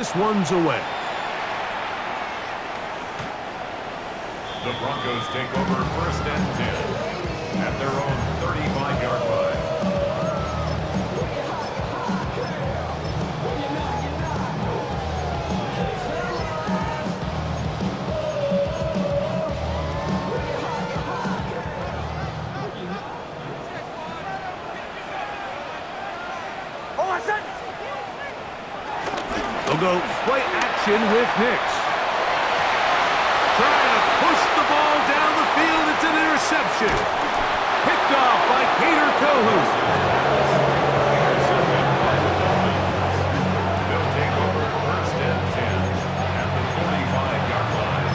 This one's away. The Broncos take over 1st and 10 at their own 35-yard line. They'll go play action with Nix. Trying to push the ball down the field. It's an interception. Picked off by Cater Cohu. They'll take over 1st and 10 at the 45-yard line.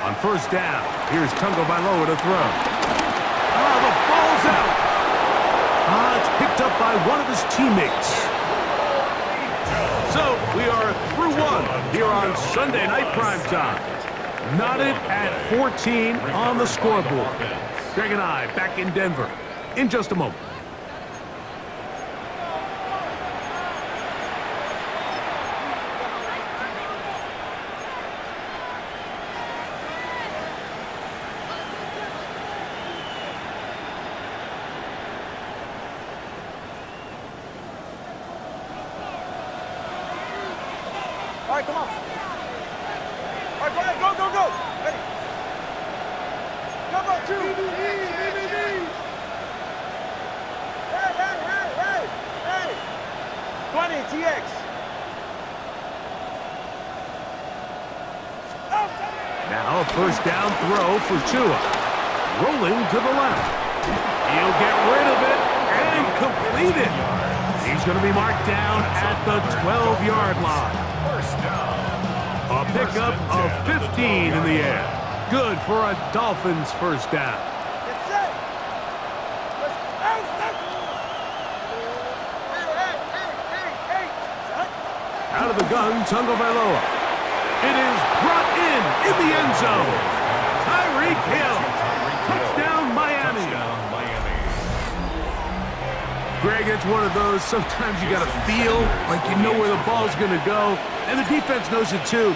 On 1st down, here's Tagovailoa to throw. The ball's out. It's picked up by one of his teammates. So we are through one here on Sunday Night Primetime. Knotted at 14 on the scoreboard. Greg and I back in Denver in just a moment. All right, come on. All right, go ahead, go. Ready. Go, 2. Hey. 20, TX. Now a 1st down throw for Tua. Rolling to the left. He'll get rid of it and complete it. He's going to be marked down at the 12-yard line. A pickup of 15 in the air. Good for a Dolphins 1st down. Out of the gun, Tagovailoa. It is brought in the end zone. Tyreek Hill. Touchdown, Miami. Greg, it's one of those, sometimes you got to feel like you know where the ball's going to go, and the defense knows it too,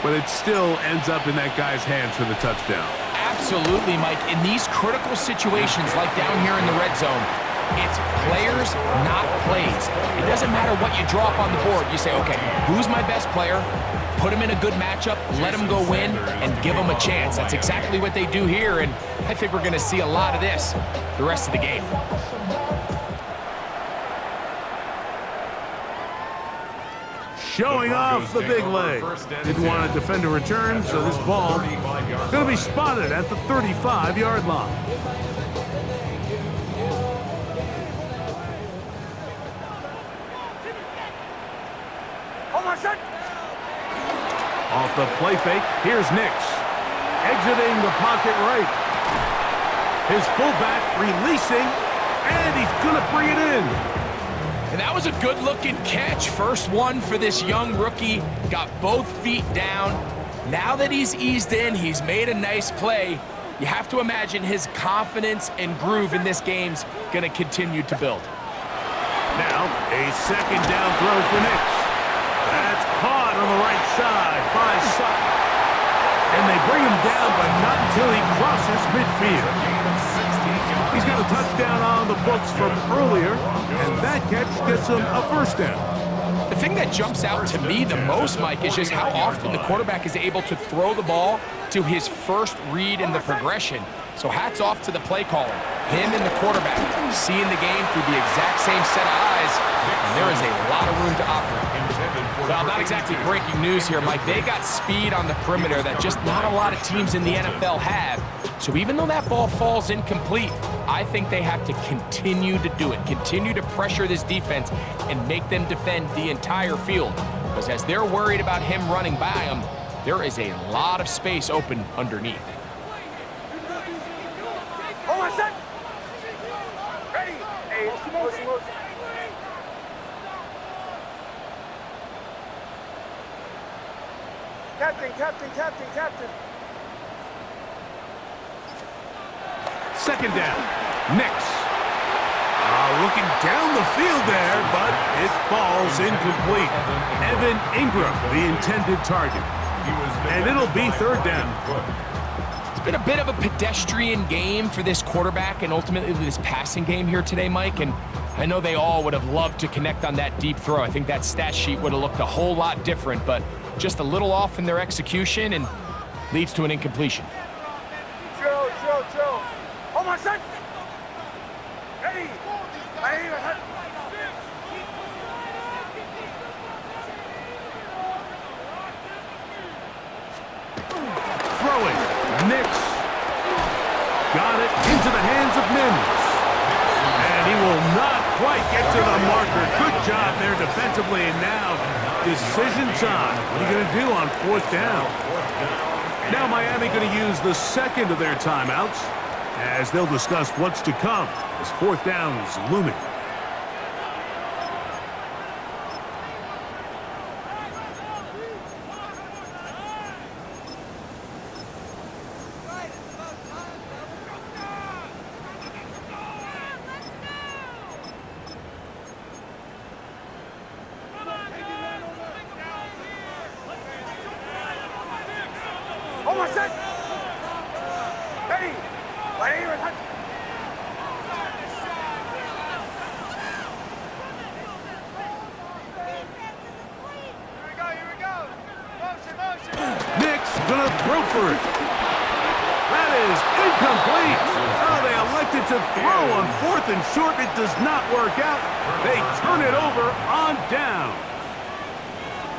but it still ends up in that guy's hands for the touchdown. Absolutely, Mike. In these critical situations, like down here in the red zone, it's players, not plays. It doesn't matter what you draw up on the board. You say, okay, who's my best player? Put him in a good matchup, let him go win, and give him a chance. That's exactly what they do here, and I think we're going to see a lot of this the rest of the game. Showing off the big leg. Didn't want to defend a return, so this ball going to be spotted at the 35-yard line. Off the play fake, here's Nix. Exiting the pocket right. His fullback releasing, and he's going to bring it in. And that was a good-looking catch. First one for this young rookie. Got both feet down. Now that he's eased in, he's made a nice play. You have to imagine his confidence and groove in this game's going to continue to build. Now, a 2nd down throw for Nix. That's caught on the right side by Sutton. And they bring him down, but not until he crosses midfield. He's got a touchdown on the books from earlier, and that catch gets him a 1st down. The thing that jumps out to me the most, Mike, is just how often the quarterback is able to throw the ball to his first read in the progression. So hats off to the play caller. Him and the quarterback seeing the game through the exact same set of eyes, and there is a lot of room to operate. Well, not exactly breaking news here, Mike. They got speed on the perimeter that just not a lot of teams in the NFL have. So even though that ball falls incomplete, I think they have to continue to do it, continue to pressure this defense and make them defend the entire field. Because as they're worried about him running by them, there is a lot of space open underneath. Hold on, set. Ready. Hey, motion. Captain. Second down. Nix. Looking down the field there, but it falls incomplete. Evan Ingram, the intended target. And it'll be third down. It's been a bit of a pedestrian game for this quarterback and ultimately this passing game here today, Mike. And I know they all would have loved to connect on that deep throw. I think that stat sheet would have looked a whole lot different, but just a little off in their execution and leads to an incompletion. Chill. Hold on, set. Ready. Throwing. Nix. Got it into the hands of Mims. And he will not quite get to the marker. Good job there defensively. And now, decision time. What are you going to do on fourth down? Now Miami going to use the second of their timeouts as they'll discuss what's to come as fourth down is looming. Hold on, set. Ready. Here we go. Motion. Nix gonna throw for it. That is incomplete. Oh, they elected to throw on fourth and short. It does not work out. They turn it over on down.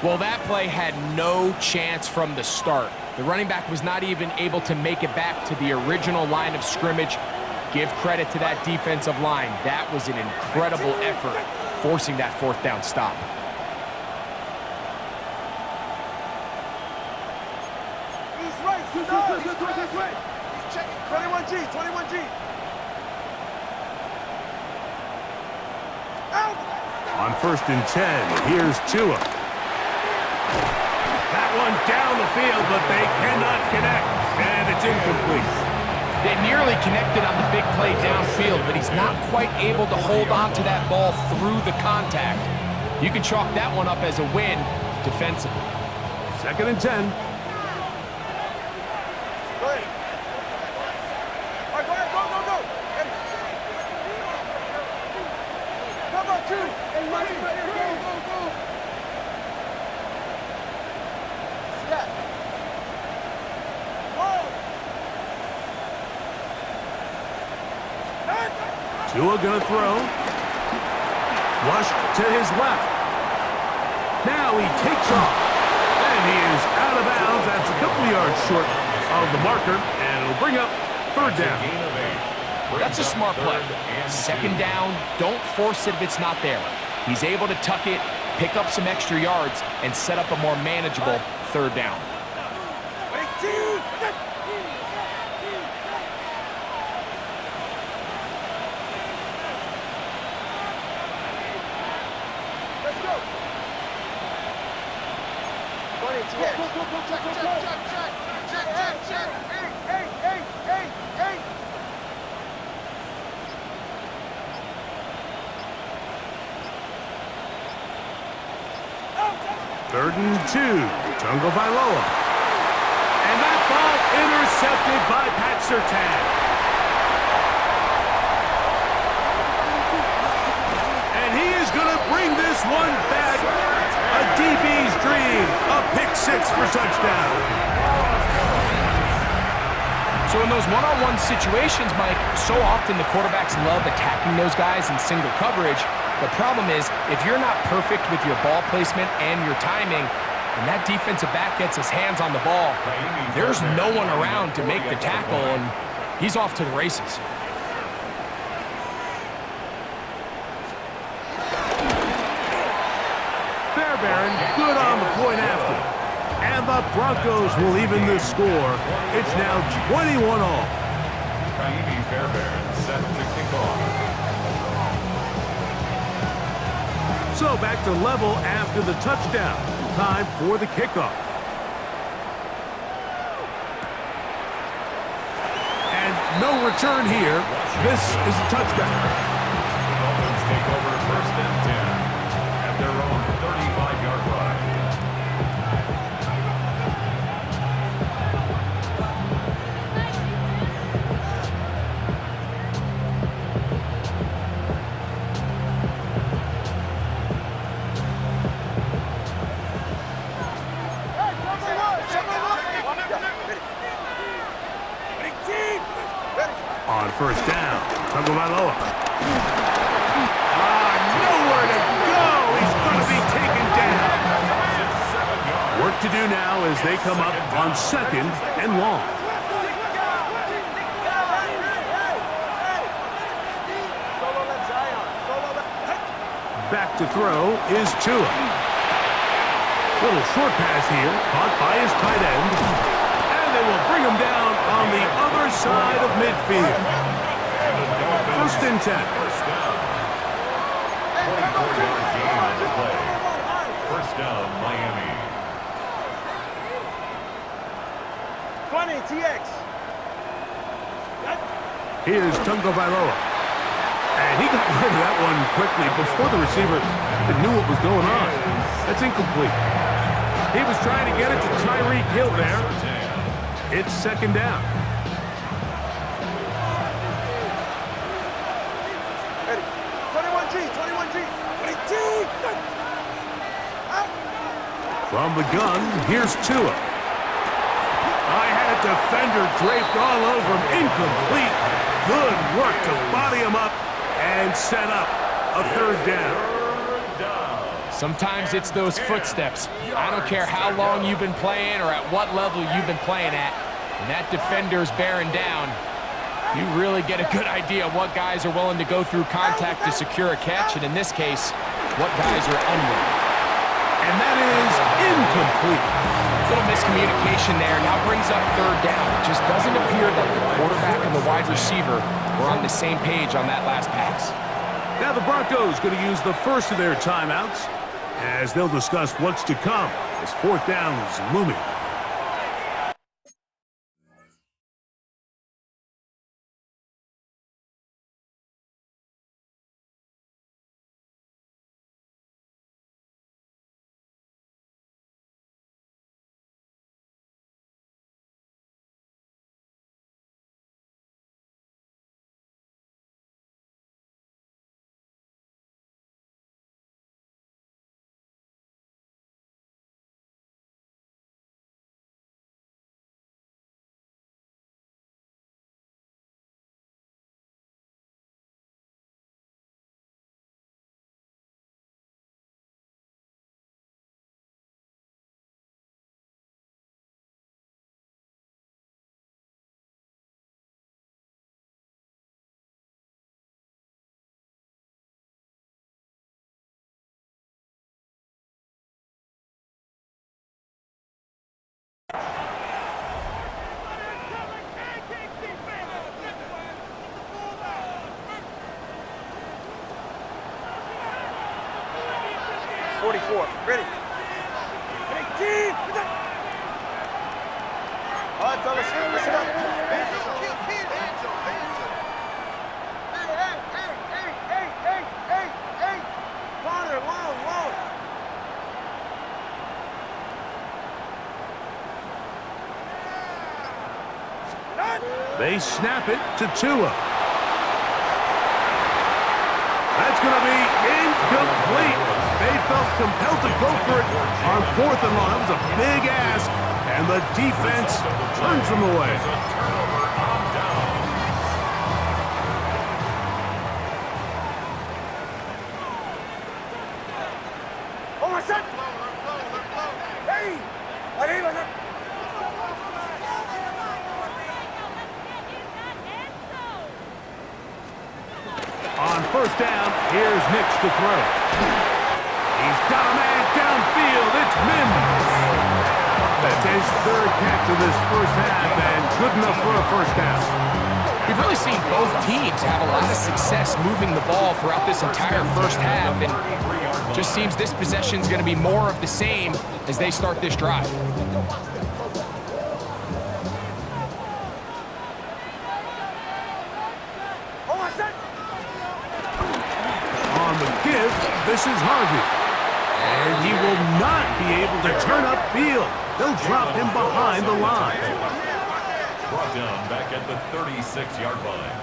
Well, that play had no chance from the start. The running back was not even able to make it back to the original line of scrimmage. Give credit to that defensive line. That was an incredible effort, forcing that fourth down stop. He's right. He's right. He's checking. 21G. Out. On 1st and 10, here's Tua. That one down the field, but they cannot connect, and it's incomplete. They nearly connected on the big play downfield, but he's not quite able to hold on to that ball through the contact. You can chalk that one up as a win defensively. 2nd and 10. Go ahead. All right, go. Ready. Come on, two. Right here. Go. Step. Tua gonna throw. Flushed to his left. Now he takes off. And he is out of bounds. That's a couple yards short of the marker. And it'll bring up third down. That's a smart play. 2nd down, don't force it if it's not there. He's able to tuck it, pick up some extra yards, and set up a more manageable third down. Let's go. Check. Hey. 3rd and 2. Tungo Vailoa. And that ball intercepted by Pat Surtain. And he is going to bring this one back. A DB's dream. A pick six for touchdown. So in those one-on-one situations, Mike, so often the quarterbacks love attacking those guys in single coverage. The problem is, if you're not perfect with your ball placement and your timing, and that defensive back gets his hands on the ball, there's no one around to make the tackle, and he's off to the races. Fairbairn, good on the point after. And And the Broncos will even the score. It's now 21 all. Fairbairn set to kick off. So back to level after the touchdown. Time for the kickoff. And no return here. This is a touchdown. The Dolphins take over first and 10 at their own 35-yard line. On first down, Tagovailoa. Nowhere to go. He's going to be taken down. Work to do now as they come up on second and long. Back to throw is Tua. Little short pass here, caught by his tight end. And they will bring him down on the other side of midfield. First and 10. First down. 24-yard gain on the play. First down, Miami. 20, TX. Here's Tagovailoa. And he got rid of that one quickly before the receiver even knew what was going on. That's incomplete. He was trying to get it to Tyreek Hill there. It's second down. Ready. 21G. From the gun, here's Tua. I had a defender draped all over him. Incomplete. Good work to body him up and set up a third down. Sometimes it's those footsteps. I don't care how long you've been playing or at what level you've been playing at. When that defender's bearing down, you really get a good idea of what guys are willing to go through contact to secure a catch, and in this case, what guys are unwilling. And that is incomplete. Little miscommunication there. Now brings up third down. It just doesn't appear that the quarterback and the wide receiver were on the same page on that last pass. Now the Broncos going to use the first of their timeouts as they'll discuss what's to come as fourth down is looming. Ready. All right, fellas, listen up. Hey. Corner, long. They snap it to Tua. That's going to be incomplete. They felt compelled to go for it on fourth and long. That was a big ask, and the defense turns them away. Oh, my son! Hey! On first down, here's Nix to throw. He's got a man downfield. It's Mims. That's his third catch of this first half, and good enough for a first down. We've really seen both teams have a lot of success moving the ball throughout this entire first half, and just seems this possession's going to be more of the same as they start this drive. On the give, this is Harvey. And he will not be able to turn upfield. They'll drop him behind the line. Brought down back at the 36-yard line.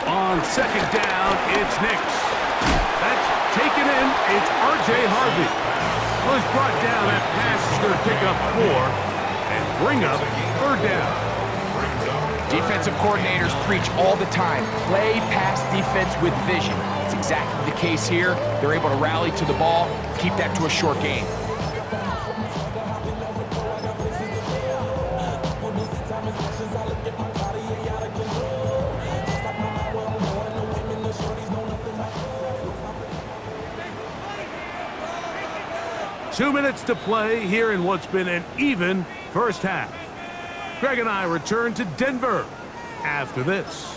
On second down, it's Nix. That's taken in. It's R.J. Harvey. Was brought down. That pass is going to pick up 4 and bring up third down. Defensive coordinators preach all the time, play pass defense with vision. It's exactly the case here. They're able to rally to the ball, keep that to a short game. Two minutes to play here in what's been an even first half. Greg and I return to Denver after this.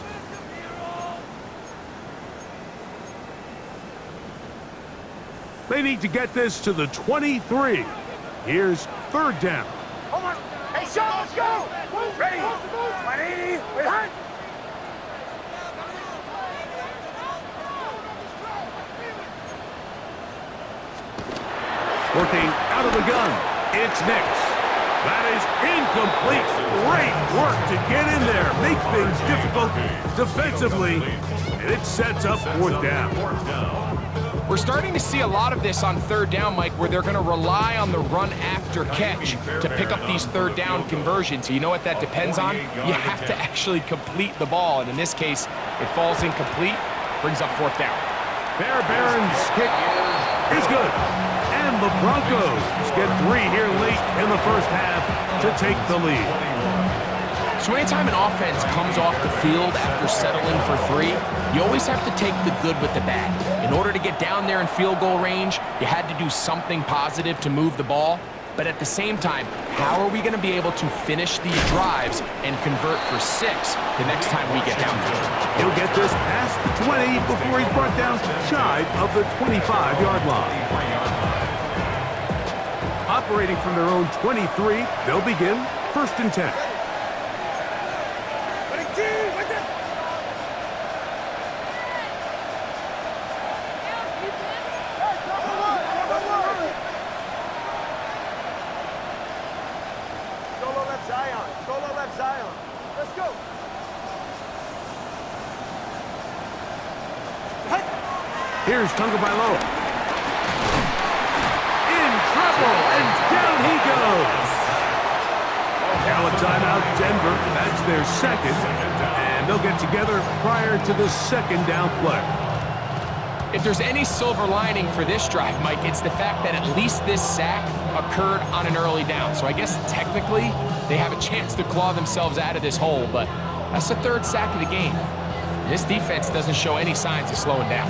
They need to get this to the 23. Here's third down. Hold on. Hey, Sean, let's go. Ready. 180. Wait, hunt. Working out of the gun. It's Nix. That is incomplete. Great work to get in there. Make things difficult defensively. And it sets up fourth down. We're starting to see a lot of this on third down, Mike, where they're going to rely on the run after catch to pick up these third down conversions. You know what that depends on? You have to actually complete the ball. And in this case, it falls incomplete, brings up fourth down. Fairbairn's kick is good. And the Broncos get 3 here late in the first half to take the lead. So anytime an offense comes off the field after settling for 3, you always have to take the good with the bad. In order to get down there in field goal range, you had to do something positive to move the ball. But at the same time, how are we going to be able to finish these drives and convert for 6 the next time we get down there? He'll get this past the 20 before he's brought down shy of the 25-yard line. Operating from their own 23, they'll begin first and 10. Solo left Zion. Let's go. Here's Tagovailoa. In trouble, and down he goes. Now a timeout, Denver. That's their second, and they'll get together prior to the second down play. If there's any silver lining for this drive, Mike, it's the fact that at least this sack occurred on an early down. So I guess technically they have a chance to claw themselves out of this hole, but that's the third sack of the game. This defense doesn't show any signs of slowing down.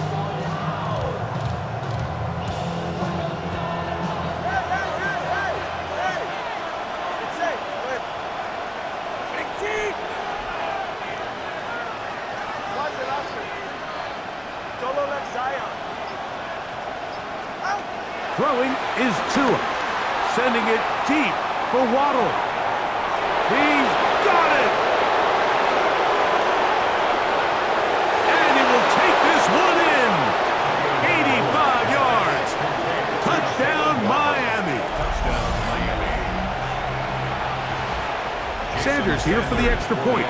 Throwing is Tua, sending it deep for Waddle. He's got it! And he will take this one in. 85 yards. Touchdown, Miami. Sanders here for the extra point.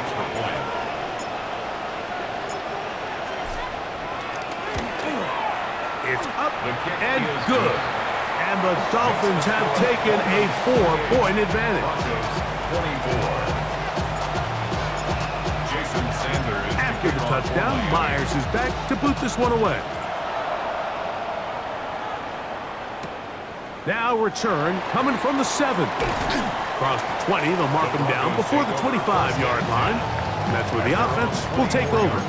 It's up and good. And the Dolphins have taken a 4-point advantage. After the touchdown, Myers is back to boot this one away. Now return coming from the 7. Across the 20, they'll mark him down before the 25-yard line. And that's where the offense will take over.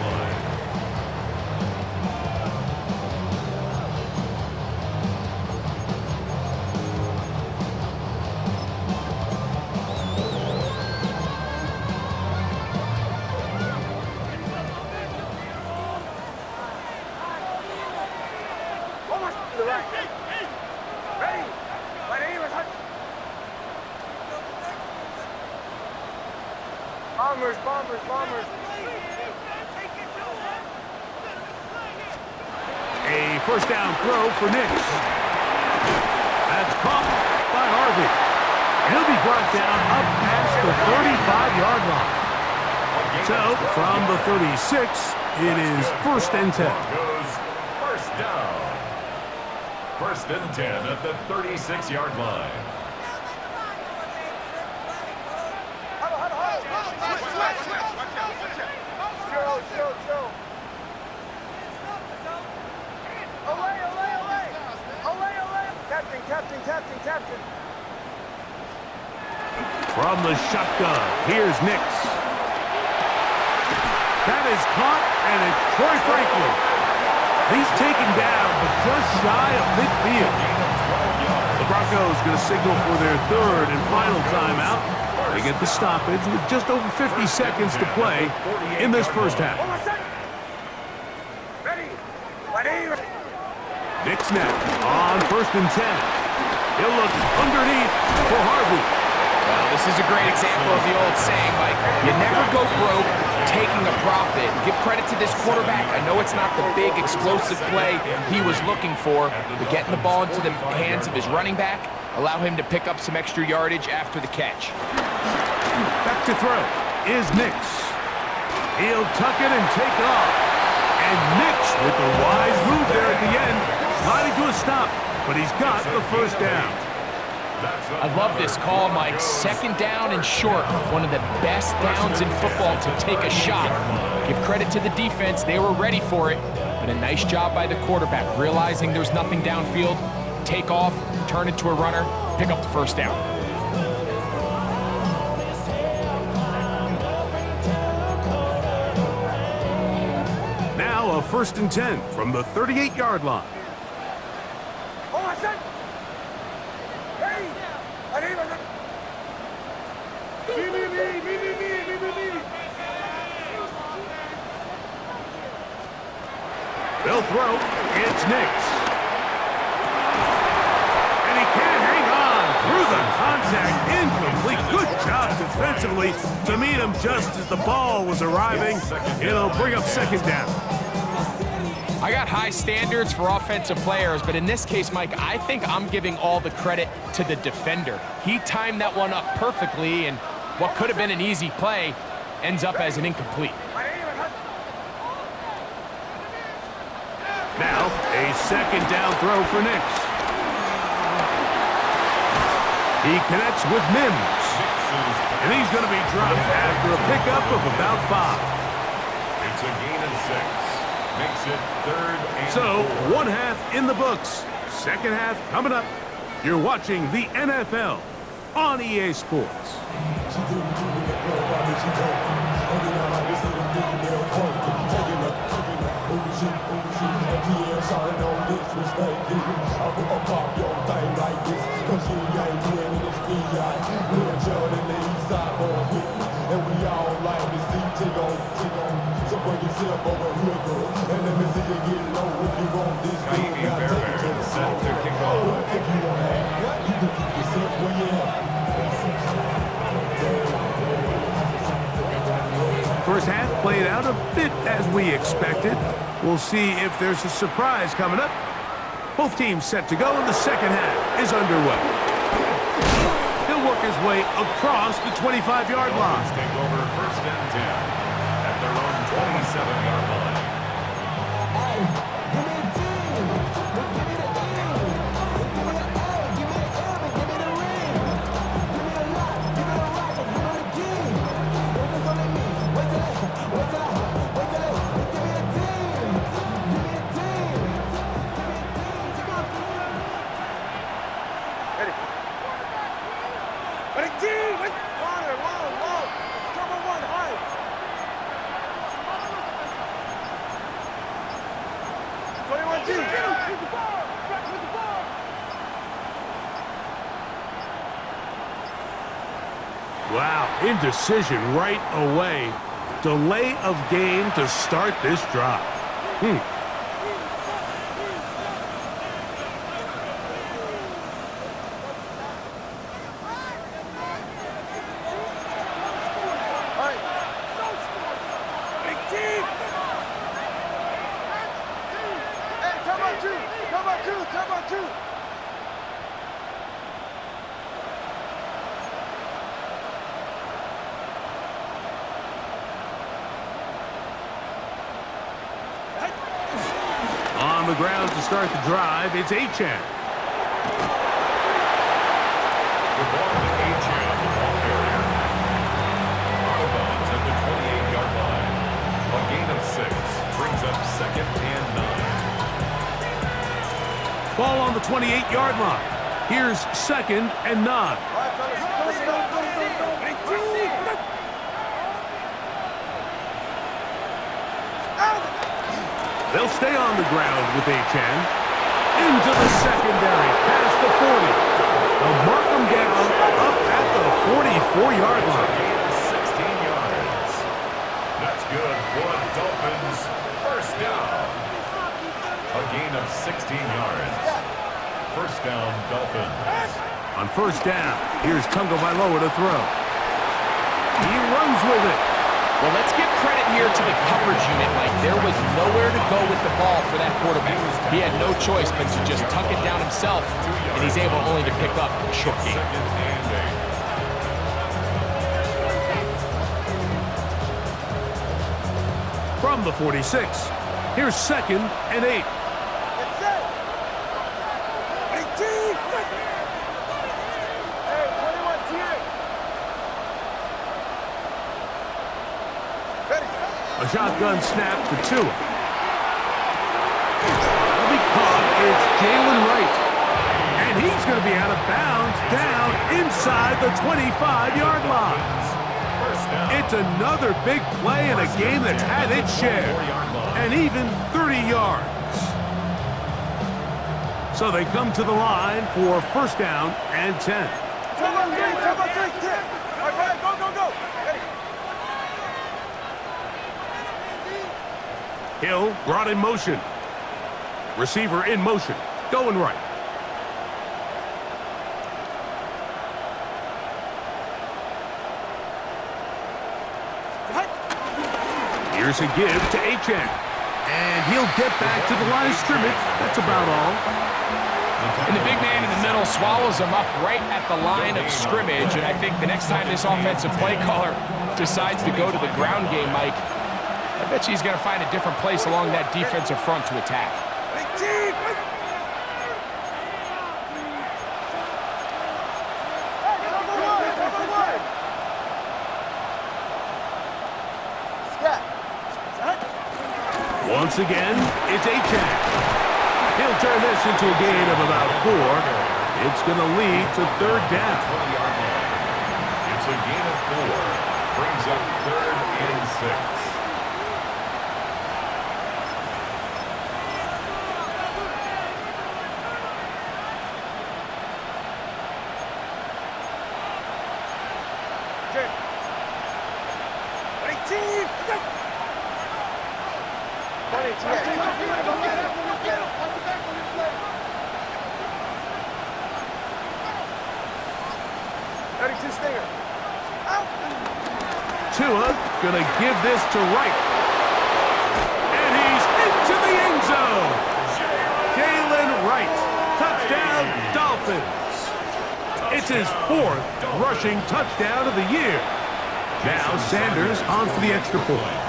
Bombers, bombers, bombers. A first down throw for Nix. That's caught by Harvey. He'll be brought down up past the 35-yard line. So, from the 36, it is 1st and 10. Broncos first down. 1st and 10 at the 36-yard line. Chill. Away. Captain. From the shotgun, here's Nix. That is caught, and it's Troy Franklin. He's taken down, but just shy of midfield. The Broncos going to signal for their 3rd and final timeout. They get the stoppage with just over 50 seconds to play in this first half. Ready. Nix now on 1st and 10. He'll look underneath for Harvey. Well, this is a great example of the old saying, Mike. You never go broke taking a profit. Give credit to this quarterback. I know it's not the big explosive play he was looking for, but getting the ball into the hands of his running back, allow him to pick up some extra yardage after the catch. Back to throw is Nix. He'll tuck it and take off. And Nix with the wise move there at the end, sliding to a stop, but he's got the first down. I love this call, Mike. 2nd down and short. One of the best downs in football to take a shot. Give credit to the defense. They were ready for it. But a nice job by the quarterback, realizing there's nothing downfield. Take off, turn it to a runner, pick up the first down. Now a 1st and 10 from the 38-yard line. They'll throw. It's Nix. And he can't hang on through the contact. Incomplete. Good job defensively to meet him just as the ball was arriving. It'll bring up 2nd down. I got high standards for offensive players, but in this case, Mike, I think I'm giving all the credit to the defender. He timed that one up perfectly, and what could have been an easy play ends up as an incomplete. Now, a 2nd down throw for Nix. He connects with Mims. And he's going to be dropped after a pickup of about 5. It's a gain of 6. Makes it 3rd and So, 4. 1 half in the books. 2nd half coming up. You're watching the NFL on EA Sports. Set to kick off. First half played out a bit as we expected. We'll see if there's a surprise coming up. Both teams set to go, and the 2nd half is underway. He'll work his way across the 25-yard line. Take over 1st and 10 at their own 27-yard line. Wow, indecision right away. Delay of game to start this drive. on the ground to start the drive. It's Achane. The ball to Achane, the ball carrier. Out of bounds at the 28-yard line. A gain of 6 brings up 2nd and 9. Ball on the 28-yard line. Here's 2nd and 9. They'll stay on the ground with Achane. Into the secondary, past the 40. They'll mark them down up at the 44-yard line. 16 yards. That's good for the Dolphins. First down. A gain of 16 yards. First down, Dolphins. On first down, here's Tagovailoa to throw. He runs with it. Well, let's give credit here to the coverage unit, Mike. There was nowhere to go with the ball for that quarterback. He had no choice but to just tuck it down himself, and he's able only to pick up a short gain. From the 46, here's 2nd and 8. A shotgun snap for Tua. That'll be caught. It's Jalen Wright. And he's going to be out of bounds down inside the 25-yard line. It's another big play in a game that's had its share. And even 30 yards. So they come to the line for first down and 10. All right, go. Hill brought in motion. Receiver in motion. Going right. Here's a give to Achane. And he'll get back to the line of scrimmage. That's about all. And the big man in the middle swallows him up right at the line of scrimmage. And I think the next time this offensive play caller decides to go to the ground game, Mike, I bet you he's going to find a different place along that defensive front to attack. Once again, it's Achane. He'll turn this into a gain of about 4. It's going to lead to third down. It's a gain of 4. Brings up 3rd and 6. Tua gonna give this to Wright. And he's into the end zone. Jalen Wright. Touchdown, Dolphins. It's his 4th rushing touchdown of the year. Now Sanders on for the extra point.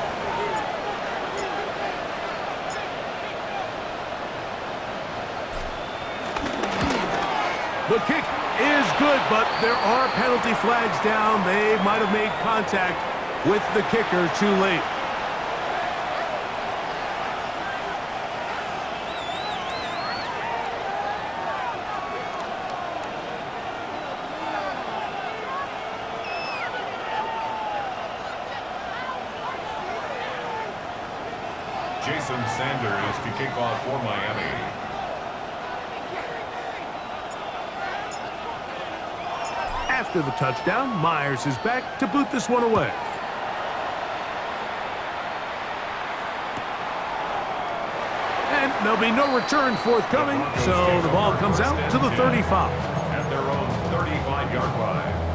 The kick is good, but there are penalty flags down. They might have made contact with the kicker too late. Jason Sanders to kick off for Miami. After the touchdown, Myers is back to boot this one away. And there'll be no return forthcoming, so the ball comes out to the 35. At their own 35-yard line.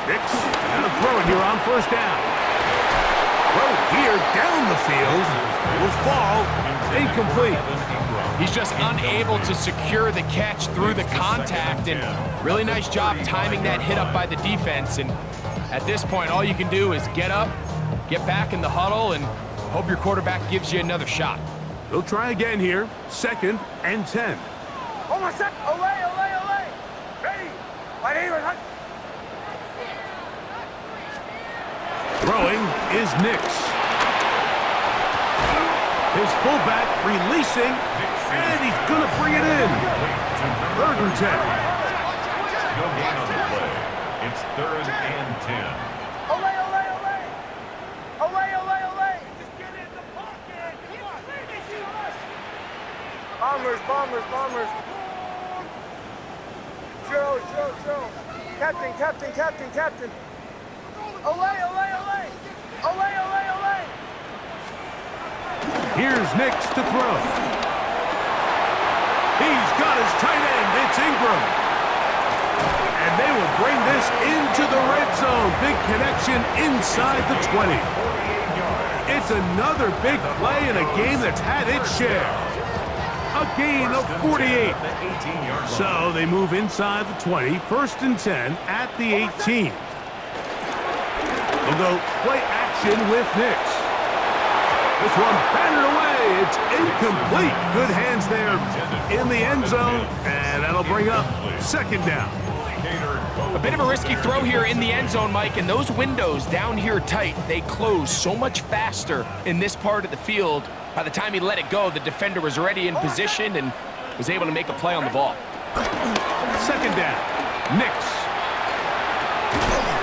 Nix, gonna throw it here on first down. Throw here down the field. Will fall incomplete. He's just unable to secure the catch through the contact, and really nice job timing that hit up by the defense. And at this point, all you can do is get up, get back in the huddle, and hope your quarterback gives you another shot. They'll try again here. 2nd and 10. Hold on a sec. Olay, olay, olay. Ready. Right here. Right. Throwing is Nix. His fullback releasing, and he's going to bring it in. 3rd and 10. No gain on the play. It's 3rd and 10. Olay, olay, olay. Olay, olay, olay. Just get in the pocket. Come on. Bombers, bombers, bombers. Joe, Joe, Joe. Captain, captain, captain, captain. Olay, olay, olay. Olay, olay, olay. Here's Nix to throw. He's got his tight end. It's Ingram. And they will bring this into the red zone. Big connection inside the 20. It's another big play in a game that's had its share. A gain of 48. So they move inside the 20. 1st and 10 at the 18. They'll go play action with Nix. This one batted away. It's incomplete. Good hands there in the end zone, and that'll bring up 2nd down. A bit of a risky throw here in the end zone, Mike, and those windows down here tight, they close so much faster in this part of the field. By the time he let it go, the defender was already in position and was able to make a play on the ball. 2nd down. Nix.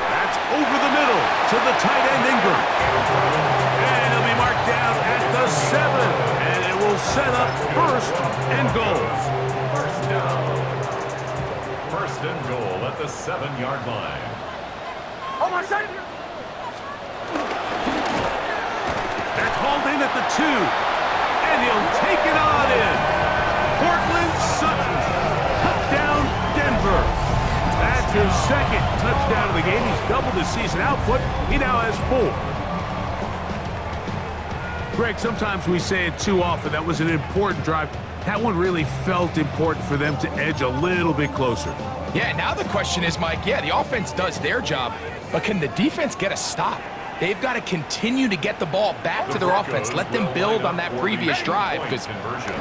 That's over the middle to the tight end Ingram. And he'll be marked down at the 7. And it will set up 1st and goal. 1st down. 1st and goal at the 7-yard line. Oh, my son. That's hauled in at the 2. And he'll take it on in. Portland Sutton. Touchdown, Denver. That's his 2nd touchdown of the game. He's doubled his season output. He now has 4. Greg, sometimes we say it too often. That was an important drive. That one really felt important for them to edge a little bit closer. Yeah, now the question is, Mike, yeah, the offense does their job, but can the defense get a stop? They've got to continue to get the ball back to their offense. Let them build on that previous drive because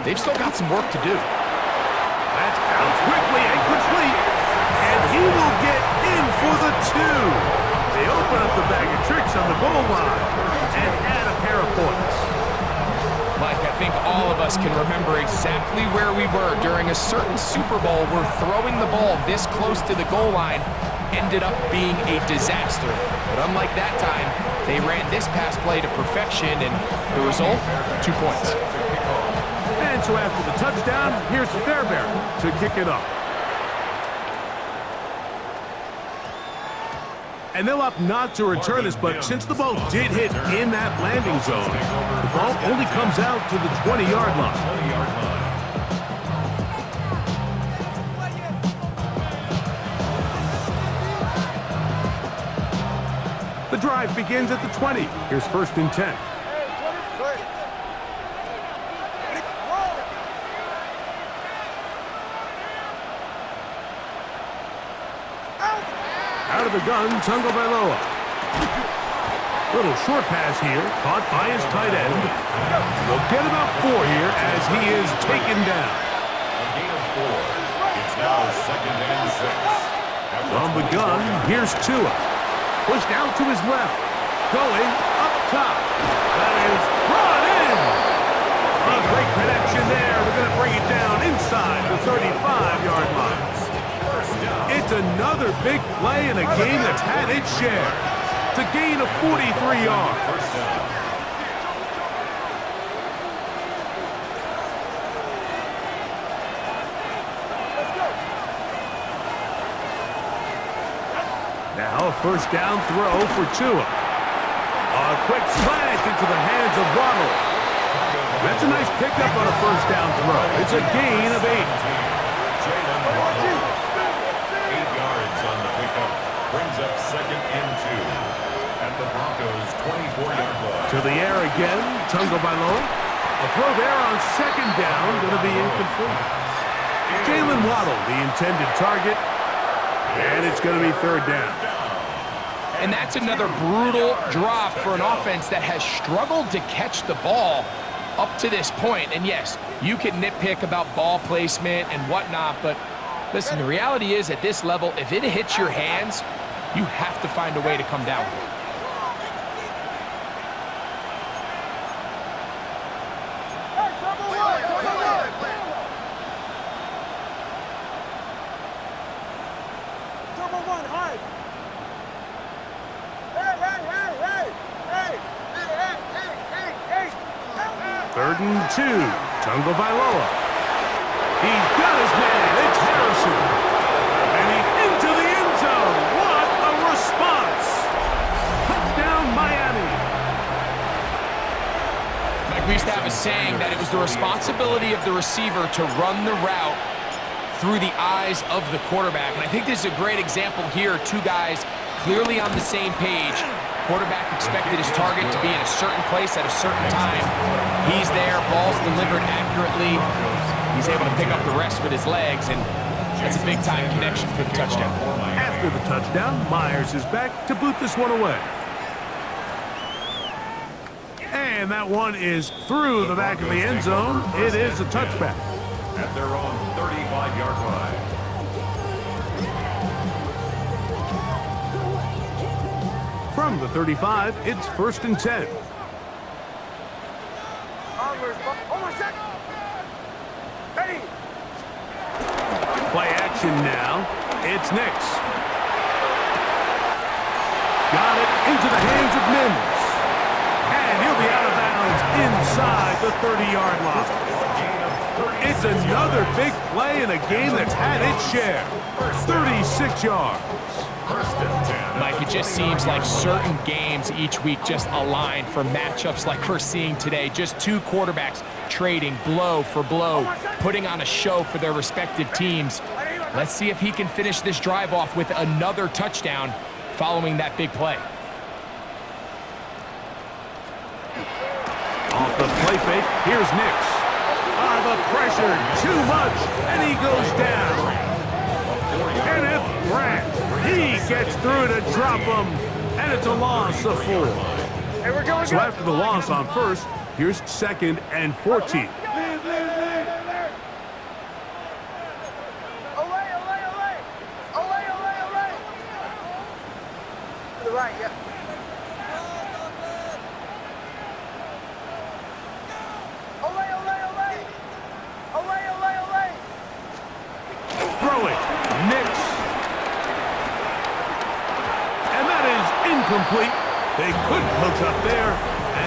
they've still got some work to do. That's out quickly and complete. And he will get in for the 2. They open up the bag of tricks on the goal line and add a pair of points. Mike, I think all of us can remember exactly where we were during a certain Super Bowl where throwing the ball this close to the goal line ended up being a disaster. But unlike that time, they ran this pass play to perfection, and the result, 2 points. And so after the touchdown, here's Fairbairn to kick it off. And they'll opt not to return this, but since the ball did hit in that landing zone, the ball only comes out to the 20-yard line. The drive begins at the 20. Here's 1st and 10. Out of the gun, Tagovailoa. Little short pass here, caught by his tight end. They'll get about 4 here as he is taken down. A gain of 4. It's now 2nd and 6. From the gun, here's Tua. Pushed out to his left. Going up top. That is brought in. A great connection there. They're going to bring it down inside the 35-yard line. It's another big play in a game that's had its share. It's a gain of 43 yards. Now a 1st down throw for Tua. A quick slant into the hands of Waddle. That's a nice pickup on a 1st down throw. It's a gain of 8. 8 yards on the pickup. Brings up second and 2 at the Broncos' 24-yard line. To the air again, Tagovailoa. A throw there on second down, going to be incomplete. Jalen Waddle, the intended target, and it's going to be third down. And that's another brutal drop for an offense that has struggled to catch the ball up to this point. And yes, you can nitpick about ball placement and whatnot, but listen, the reality is at this level, if it hits your hands, you have to find a way to come down with it. Third and 2, Tagovailoa. He's got his man, it's Harrison. And he's into the end zone. What a response. Touchdown, Miami. Like we used to have a saying that it was the responsibility of the receiver to run the route through the eyes of the quarterback. And I think this is a great example here. Two guys clearly on the same page. Quarterback expected his target to be in a certain place at a certain time. He's there, ball's delivered accurately. He's able to pick up the rest with his legs, and that's a big-time connection for the touchdown. After the touchdown, Myers is back to boot this one away. And that one is through the back of the end zone. It is a touchback. At their own 35-yard line. From the 35, it's first and 10. Play action now. It's Nix. Got it into the hands of Mims. And he'll be out of bounds inside the 30-yard line. It's another big play in a game that's had its share. 36 yards. Mike, it just seems like certain games each week just align for matchups like we're seeing today. Just two quarterbacks trading blow for blow, putting on a show for their respective teams. Let's see if he can finish this drive off with another touchdown following that big play. Off the play fake, here's Nix. The pressure, too much, and he goes down. Kenneth Grant, he gets through to drop him, and it's a loss of 4. So after the loss on first, here's second and 14. To the right, yeah. Throw it, Nix. And that is incomplete. They couldn't hook up there.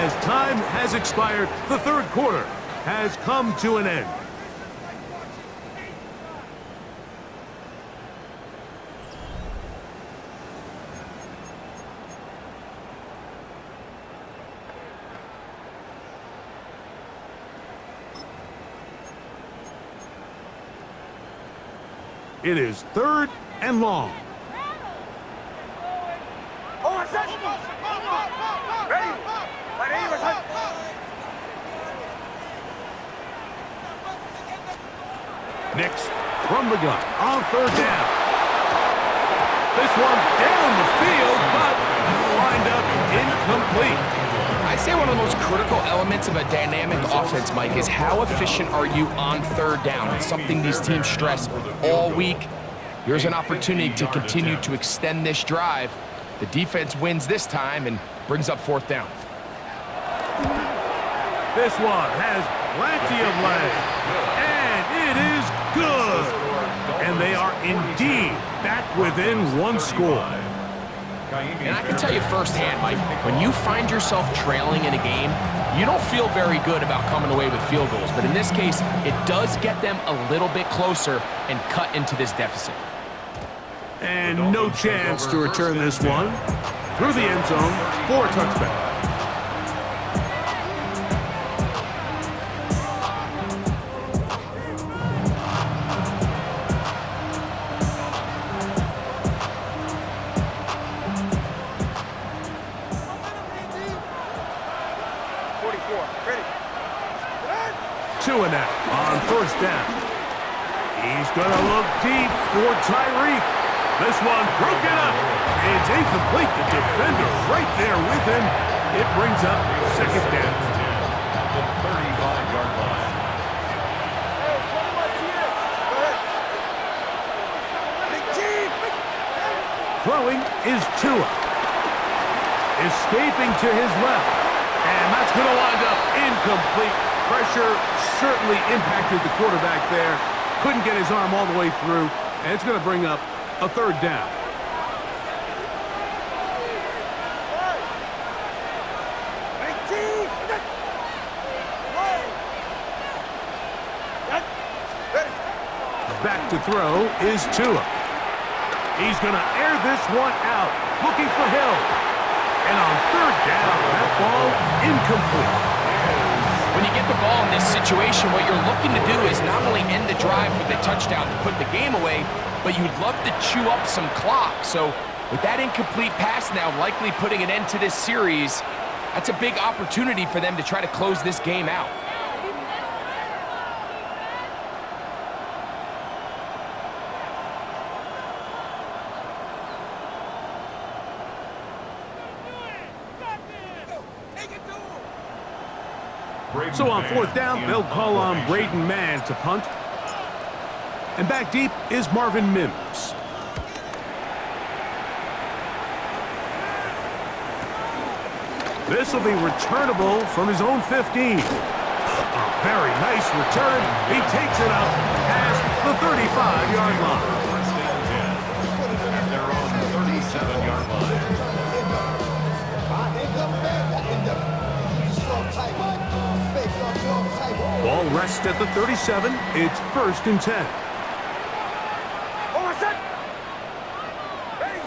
As time has expired, the third quarter has come to an end. It is third and long. Nix from the gun on third down. This one down the field, but lined up incomplete. I'd say one of the most critical elements of a dynamic offense, Mike, is how efficient are you on third down? It's something these teams stress all week. Here's an opportunity to continue to extend this drive. The defense wins this time and brings up fourth down. This one has plenty of leg, and it is good. And they are indeed back within one score. And I can tell you firsthand, Mike, when you find yourself trailing in a game, you don't feel very good about coming away with field goals. But in this case, it does get them a little bit closer and cut into this deficit. And no chance to return this one. Through the end zone for a touchback. Tua now on first down. He's going to look deep for Tyreek. This one broken up. It's incomplete. The defender right there with him. It brings up second down. The 35-yard line. Hey, 21 here. Go ahead. Big team. Throwing is Tua. Escaping to his left. And that's going to wind up incomplete. Pressure certainly impacted the quarterback there. Couldn't get his arm all the way through. And it's going to bring up a third down. Big team. Ready. Back to throw is Tua. He's going to air this one out, looking for Hill. And on third down, that ball incomplete. When you get the ball in this situation, what you're looking to do is not only end the drive with a touchdown to put the game away, but you'd love to chew up some clock. So with that incomplete pass now likely putting an end to this series, that's a big opportunity for them to try to close this game out. So on fourth down, they'll call on Braden Mann to punt. And back deep is Marvin Mims. This will be returnable from his own 15. A very nice return. He takes it up past the 35-yard line. First and 10 at their own 37-yard line. Ball rests at the 37. It's first and 10. Hold on, set. Ready.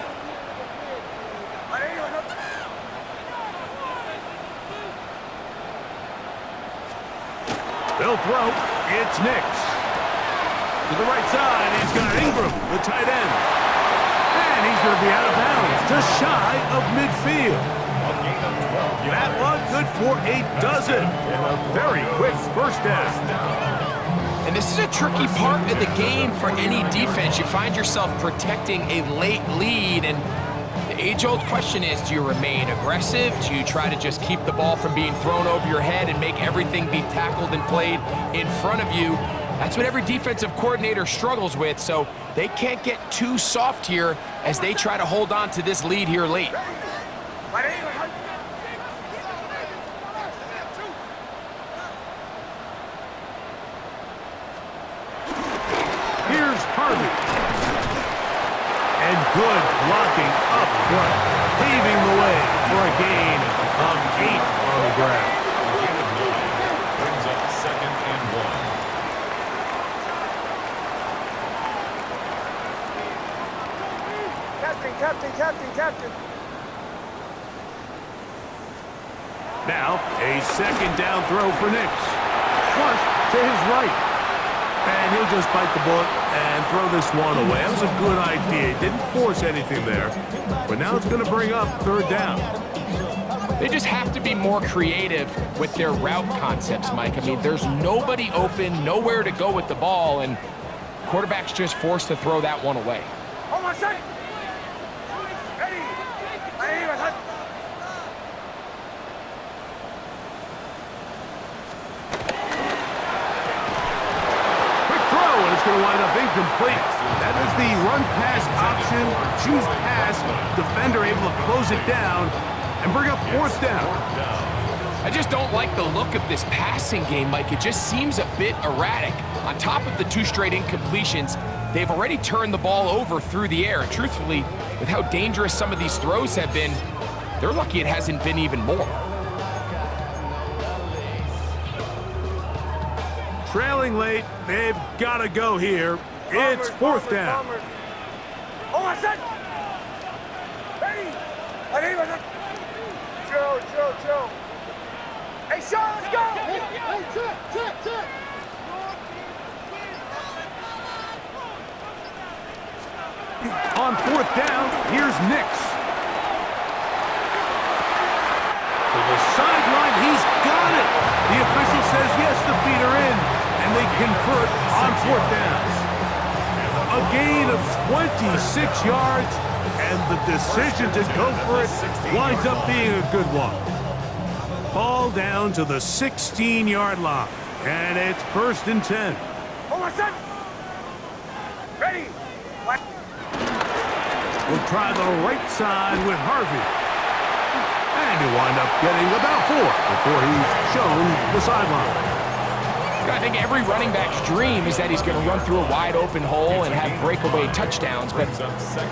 They'll throw. It's Nix. To the right side, he's got Ingram, the tight end. And he's going to be out of bounds, just shy of midfield. That one good for a dozen. And a very quick first down. And this is a tricky part of the game for any defense. You find yourself protecting a late lead, and the age-old question is, do you remain aggressive? Do you try to just keep the ball from being thrown over your head and make everything be tackled and played in front of you? That's what every defensive coordinator struggles with, so they can't get too soft here as they try to hold on to this lead here late. Here's Harvey. And good blocking up front, paving the way for a gain of 8 on the ground. A gain of 9 brings up second and 1. Captain. Now, a second down throw for Nix. Flush to his right. And he'll just bite the bullet and throw this one away. That was a good idea. He didn't force anything there. But now it's going to bring up third down. They just have to be more creative with their route concepts, Mike. I mean, there's nobody open, nowhere to go with the ball, and quarterback's just forced to throw that one away. Hold on, set. Ready. It's going to wind up incomplete. That is the run-pass option. Choose pass. Defender able to close it down and bring up fourth down. I just don't like the look of this passing game, Mike. It just seems a bit erratic. On top of the 2 straight incompletions, they've already turned the ball over through the air. And truthfully, with how dangerous some of these throws have been, they're lucky it hasn't been even more. Trailing late, they've got to go here. It's fourth down. Hold on, set. Ready. Joe. Hey, Sean, let's go. Hey, check. On fourth down, here's Nix. To the sideline, he's got it. The official says yes, the feet are in. and they convert on 4th down. A gain of 26 yards, and the decision to go for it winds up being a good one. Ball down to the 16-yard line, and it's 1st and 10. Hold on, son. Ready. We'll try the right side with Harvey. And he'll wind up getting about 4 before he's shown the sideline. I think every running back's dream is that he's going to run through a wide open hole and have breakaway touchdowns, but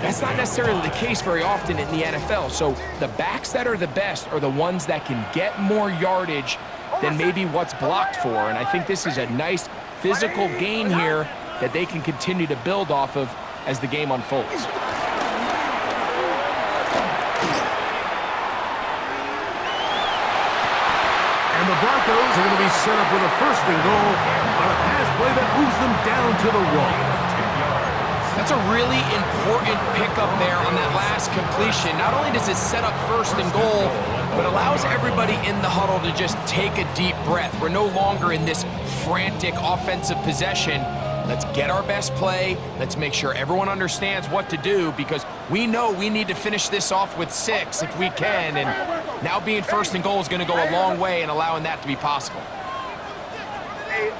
that's not necessarily the case very often in the NFL. So the backs that are the best are the ones that can get more yardage than maybe what's blocked for. And I think this is a nice physical gain here that they can continue to build off of as the game unfolds. And the Broncos are going to be set up with a 1st and goal on a pass play that moves them down to the 1. That's a really important pickup there on that last completion. Not only does it set up 1st and goal, but allows everybody in the huddle to just take a deep breath. We're no longer in this frantic offensive possession. Let's get our best play. Let's make sure everyone understands what to do, because we know we need to finish this off with 6 if we can. And now being 1st and goal is going to go a long way in allowing that to be possible. Hey,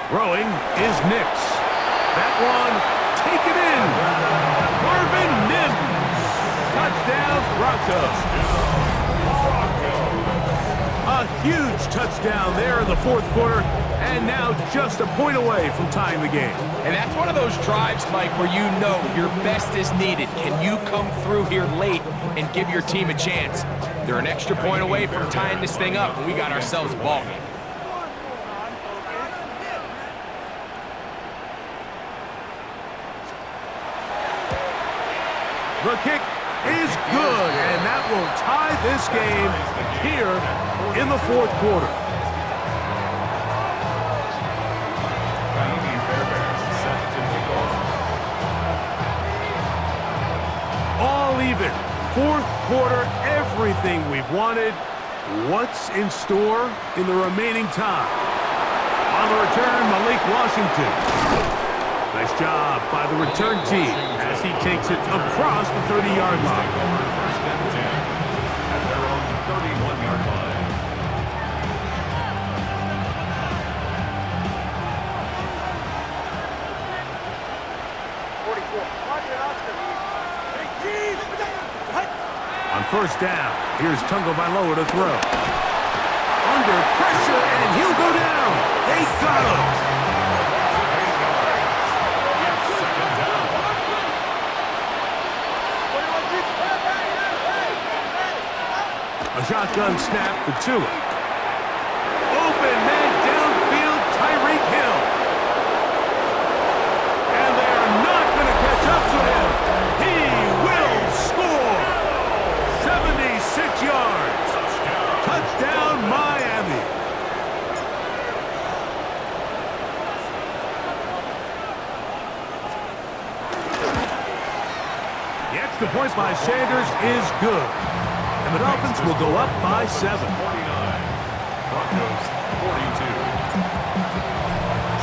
Throwing is Nix. That one, take it in. Marvin Mims. Touchdown, Broncos. A huge touchdown there in the 4th quarter, and now just a point away from tying the game. And that's one of those drives, Mike, where you know your best is needed. Can you come through here late and give your team a chance? They're an extra point away from tying this thing up, and we got ourselves a ball game. The kick is good, and that will tie this game here in the 4th quarter. All even. 4th quarter, everything we've wanted. What's in store in the remaining time? On the return, Malik Washington. Nice job by the return team as he takes it across the 30-yard line. 1st and 10 at their own 31-yard line. On 1st down, here's Tagovailoa to throw. Under pressure, and he'll go down. They got him. A shotgun snap for Tua. Open man downfield, Tyreek Hill. And they are not going to catch up to him. He will score. 76 yards. Touchdown, Miami. The extra point by Sanders is good. And the Dolphins will go up by 7. 49. Broncos 42.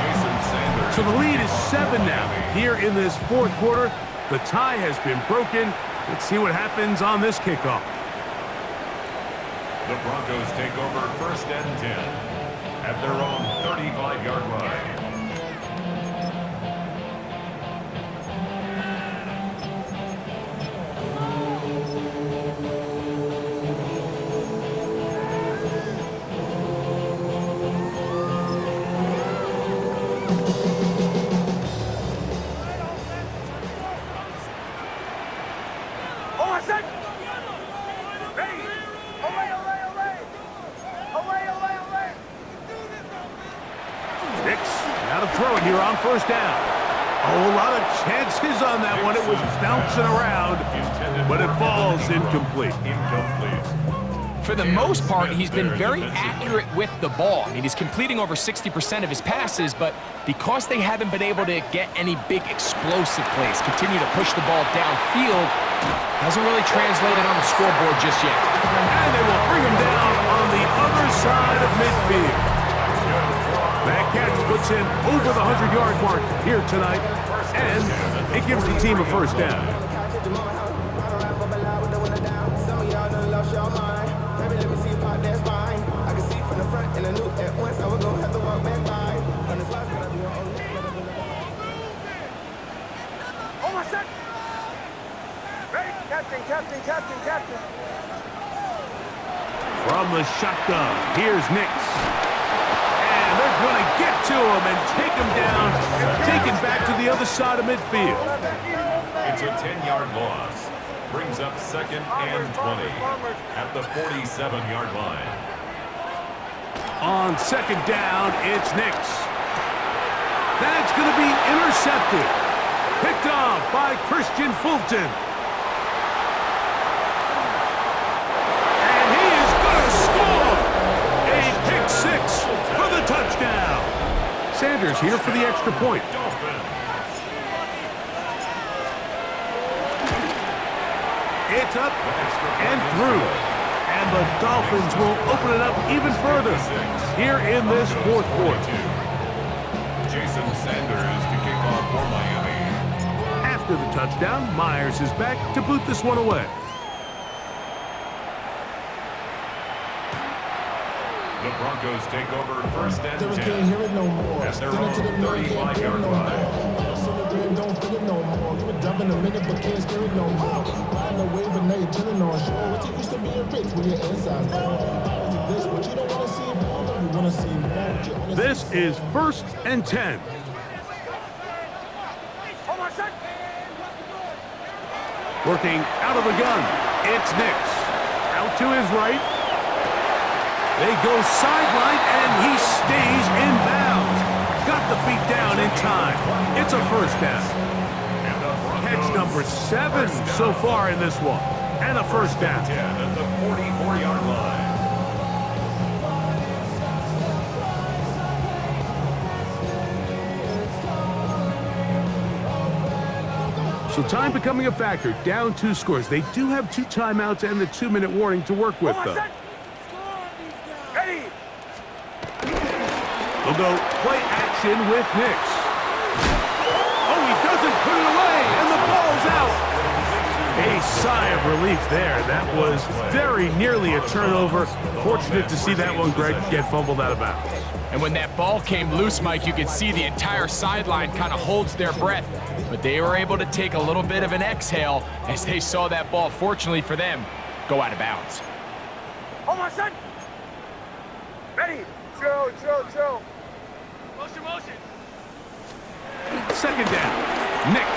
Jason Sanders. So the lead is 7 now. Here in this 4th quarter, the tie has been broken. Let's see what happens on this kickoff. The Broncos take over 1st and 10 at their own 35-yard line. Throw it here on 1st down. A lot of chances on that one. It was bouncing around, but it falls incomplete. For the most part, he's been very accurate with the ball. I mean, he's completing over 60% of his passes, but because they haven't been able to get any big explosive plays, continue to push the ball downfield, hasn't really translated on the scoreboard just yet. And they will bring him down on the other side of midfield. That catch puts him over the 100-yard mark here tonight, and it gives the team a first down. Captain. From the shotgun, here's Nix. And they're going to get to him and take him down, taken back to the other side of midfield. It's a 10-yard loss. Brings up 2nd and 20 at the 47-yard line. On 2nd down, it's Nix. That's going to be intercepted. Picked off by Christian Fulton. For the touchdown. Sanders here for the extra point. It's up and through. And the Dolphins will open it up even further here in this fourth quarter. Jason Sanders to kick off for Miami. After the touchdown, Myers is back to boot this one away. The Broncos take over 1st and 10. Can't hear it no more. At their own 35-yard line. Don't feel it no more. You were dumb in a minute, but can't steer it no more. Riding the wave, but now you're turning on shore. What you used to being rich when your inside's gone. This, but you don't want to see more. You want to see more. This is 1st and 10. Working out of the gun, it's Nix. Out to his right. They go sideline, and he stays in bounds. Got the feet down in time. It's a first down. Catch number 7 so far in this one. And a first down. 10 at the 44-yard line. So time becoming a factor. Down 2 scores. They do have 2 timeouts and the 2-minute warning to work with, though. They'll go play action with Nix. Oh, he doesn't put it away, and the ball's out. A sigh of relief there. That was very nearly a turnover. Fortunate to see that one, Greg, get fumbled out of bounds. And when that ball came loose, Mike, you could see the entire sideline kind of holds their breath. But they were able to take a little bit of an exhale as they saw that ball, fortunately for them, go out of bounds. Oh, my son! Ready? Drill. Motion. 2nd down, Nix.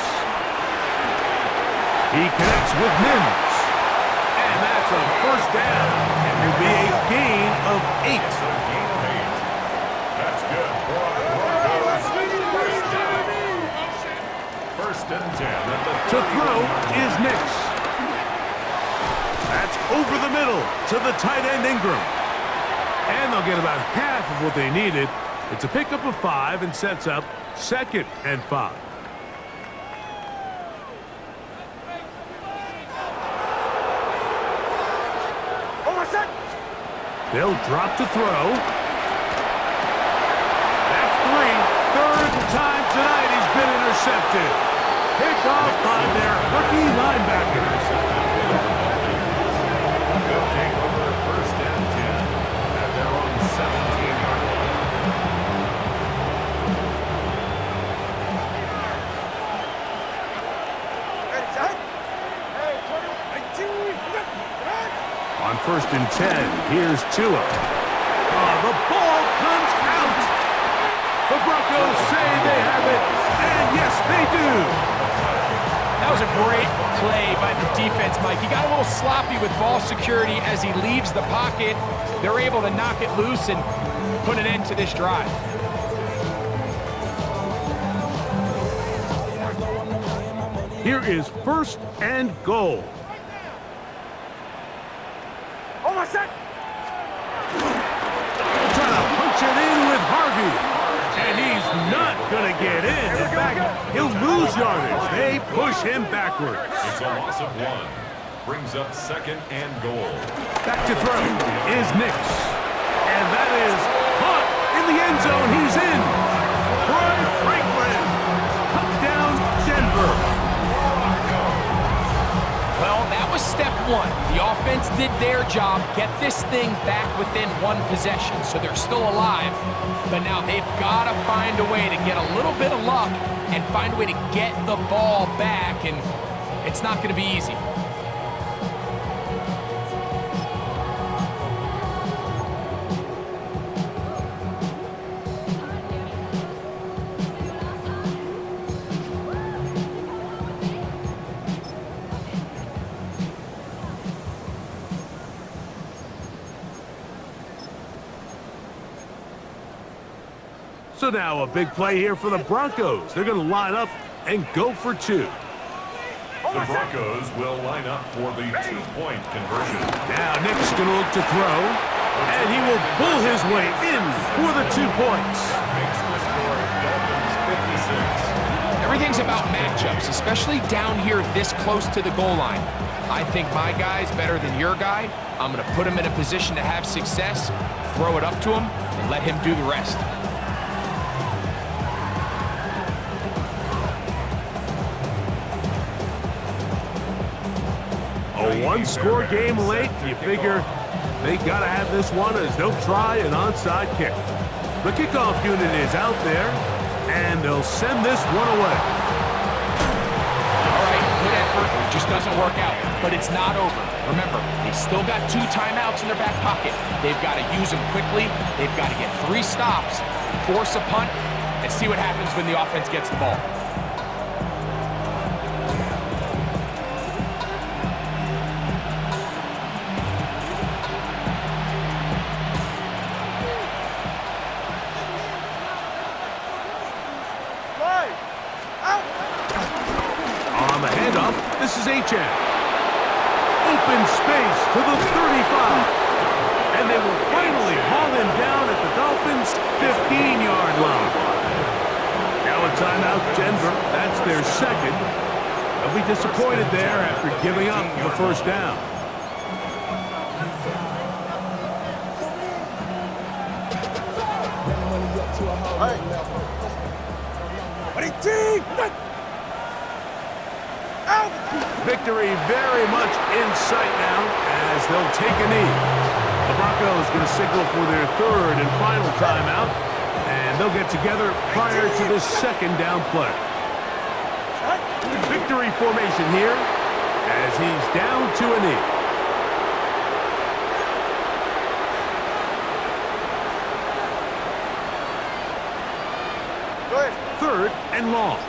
He connects with Mims. And that's a first down. And will be a gain of 8. That's good for Broncos. First down. 1st and 10 at the To throw is Nix. That's over the middle to the tight end Ingram. And they'll get about half of what they needed. It's a pickup of 5 and sets up 2nd and 5. They'll drop to throw. That's 3. 3rd time tonight he's been intercepted. Picked off by their rookie linebackers. They'll take over 1st and 10 at their own 17-yard line. On 1st and 10, here's Tua. The ball comes out. The Broncos say they have it, and yes, they do. That was a great play by the defense, Mike. He got a little sloppy with ball security as he leaves the pocket. They're able to knock it loose and put an end to this drive. Here is 1st and goal. Oh, my son! fact, he'll lose yardage. They push him backwards. It's a loss of 1. Brings up 2nd and goal. Back to throw is Nix. And that is caught in the end zone. He's in. Troy Franklin. Touchdown, Denver. Well, that was step 1. The offense did their job, get this thing back within 1 possession, so they're still alive. But now they've got to find a way to get a little bit of luck and find a way to get the ball back, and it's not going to be easy. So now a big play here for the Broncos. They're going to line up and go for 2. The Broncos will line up for the 2-point conversion. Now Nick's going to look to throw, and he will pull his way in for the 2 points. Makes the score Dolphins 56. Everything's about matchups, especially down here this close to the goal line. I think my guy's better than your guy. I'm going to put him in a position to have success, throw it up to him, and let him do the rest. A 1-score game late. You figure they got to have this one as they'll try an onside kick. The kickoff unit is out there, and they'll send this one away. All right, good effort. Just doesn't work out, but it's not over. Remember, they still got 2 timeouts in their back pocket. They've got to use them quickly. They've got to get 3 stops, force a punt, and see what happens when the offense gets the ball. On the handoff, this is Achane. Open space to the 35. And they will finally haul him down at the Dolphins' 15-yard line. Now a timeout, Denver. That's their 2nd. They'll be disappointed there after giving up the 1st down. Victory very much in sight now as they'll take a knee. The Broncos going to signal for their 3rd and final timeout, and they'll get together prior to this 2nd down play. Victory formation here as he's down to a knee. Good. 3rd and long.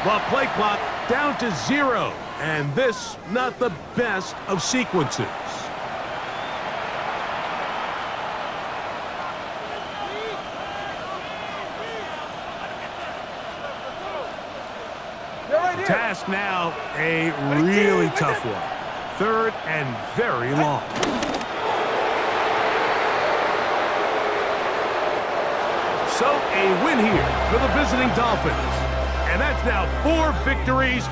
The play clock down to 0, and this not the best of sequences. Task now a really tough one. 3rd and very long. So a win here for the visiting Dolphins. And that's now 4 victories